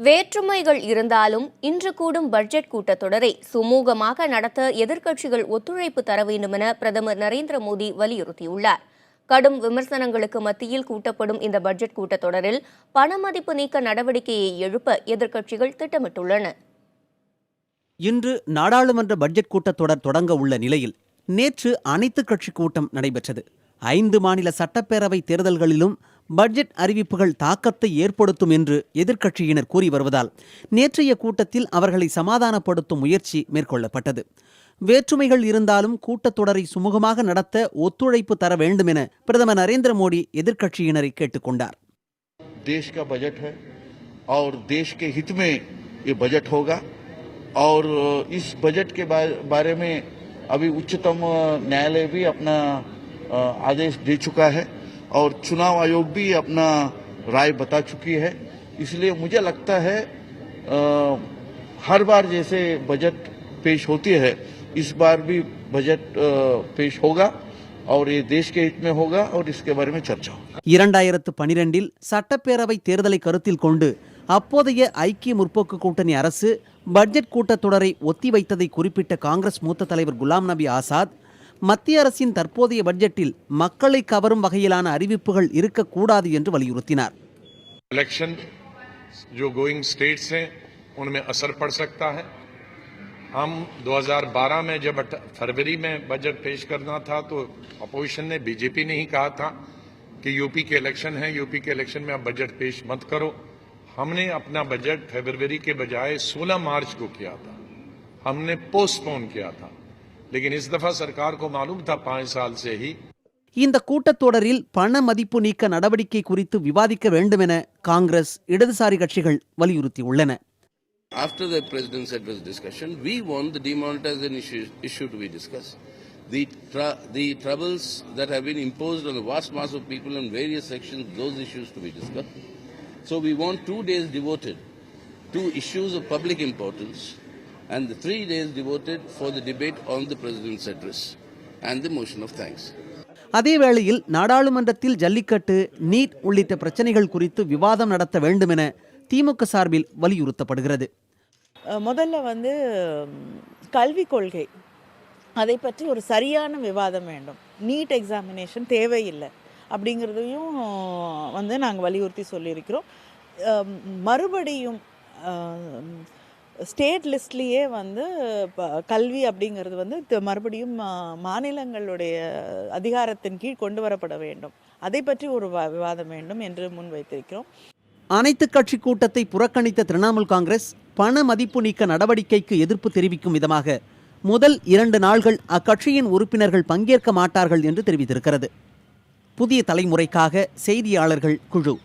வேற்றுமைகள் இருந்தாலும் இன்று கூடும் பட்ஜெட் கூட்டத்தொடரை சுமூகமாக நடத்த எதிர்க்கட்சிகள் ஒத்துழைப்பு தர வேண்டுமென பிரதமர் நரேந்திர மோடி வலியுறுத்தியுள்ளார். கடும் விமர்சனங்களுக்கு மத்தியில் கூட்டப்படும் இந்த பட்ஜெட் கூட்டத்தொடரில் பணமதிப்பு நீக்க நடவடிக்கையை எழுப்ப எதிர்க்கட்சிகள் திட்டமிட்டுள்ளன. இன்று நாடாளுமன்ற பட்ஜெட் கூட்டத்தொடர் தொடங்க உள்ள நிலையில் நேற்று அனைத்துக் கட்சி கூட்டம் நடைபெற்றது. 5 மாநில சட்டப்பேரவை தேர்தல்களிலும் பட்ஜெட் அறிவிப்புகள் தாக்கத்தை ஏற்படுத்தும் என்று எதிர்க்கட்சியினர் கூறி வருவதால் நேற்றைய கூட்டத்தில் அவர்களை சமாதானப்படுத்தும் முயற்சி மேற்கொள்ளப்பட்டது. வேற்றுமைகள் இருந்தாலும் கூட்டத்தொடரை சுமூகமாக நடத்த ஒத்துழைப்பு தர வேண்டும் என பிரதமர் நரேந்திர மோடி எதிர்க்கட்சியினரை கேட்டுக்கொண்டார். देश का बजट है और देश के हित में ये बजट होगा और इस बजट के बारे में अभी उच्चतम न्यायालय भी अपना आदेश दे चुका है और चुनाव आयोग भी अपना राय बता चुकी है. इसलिए मुझे लगता है हर बार जैसे बजट पेश होती है इस बार भी बजट पेश होगा और ये देश के हित में होगा और इसके बारे में चर्चा होगा. 2012 சட்டப்பேரவை தேர்தலை கருத்தில் கொண்டு அப்போதைய ஐக்கிய முற்போக்கு கூட்டணி அரசு பட்ஜெட் கூட்டத்தொடரை ஒத்திவைத்ததை குறிப்பிட்ட காங்கிரஸ் மூத்த தலைவர் குலாம் நபி ஆசாத், மத்திய அரசின் தற்போதைய பட்ஜெட்டில் மக்களை கவரும் வகையிலான அறிவிப்புகள் இருக்கக்கூடாது என்று வலியுறுத்தினார். इलेक्शन जो गोइंग स्टेट्स हैं उनमें असर पड़ सकता है. हम 2012 में जब फरवरी में बजट पेश करना था तो अपोजिशन ने, बीजेपी ने ही कहा था कि यूपी के इलेक्शन है, यूपी के इलेक्शन में आप बजट पेश मत करो. हमने अपना बजट फरवरी के बजाय 16 मार्च को किया था. हमने पोस्टपोन किया था. लेकिन इस दफा सरकार को मालूम था 5 साल से ही இந்த கூட்டத்தொடரில் பண மதிப்பு நீக்க நடவடிக்கை குறித்து விவாதிக்க வேண்டும் என காங்கிரஸ், இடதுசாரி கட்சிகள் வலியுறுத்தியுள்ளன. After the president's address discussion, we want the demonetization issue to be discussed. The troubles that have been imposed on the vast mass of people in various sections, those issues to be discussed. So we want 2 days devoted to issues of public importance and the 3 days devoted for the debate on the president's address and the motion of thanks. அதேவேளையில் நாடாளுமன்றத்தில் jallikattu, NEET உள்ளிட்ட பிரச்சனைகள் குறித்து விவாதம் நடத்த வேண்டும் என திமுக சார்பில் வலியுறுத்தப்படுகிறது. முதல்ல கல்விக் கொள்கை, அதை பற்றி ஒரு சரியான விவாதம் வேண்டும். நீட் எக்ஸாமினேஷன் தேவையில்லை அப்படிங்கிறதையும் நாங்கள் வலியுறுத்தி சொல்லியிருக்கிறோம். மறுபடியும் ஸ்டேட் லிஸ்ட்லேயே கல்வி அப்படிங்கிறது மறுபடியும் மாநிலங்களுடைய அதிகாரத்தின் கீழ் கொண்டு வரப்பட வேண்டும். அதை பற்றி ஒரு விவாதம் வேண்டும் என்று முன்வைத்திருக்கிறோம். அனைத்து கட்சி கூட்டத்தை புறக்கணித்த திரிணாமுல் காங்கிரஸ் பண மதிப்பு நீக்க நடவடிக்கைக்கு எதிர்ப்பு தெரிவிக்கும் விதமாக முதல் 2 நாள்கள் அக்கட்சியின் உறுப்பினர்கள் பங்கேற்க மாட்டார்கள் என்று தெரிவித்திருக்கிறது. புதிய தலைமுறைக்காக செய்தியாளர்கள் குழு.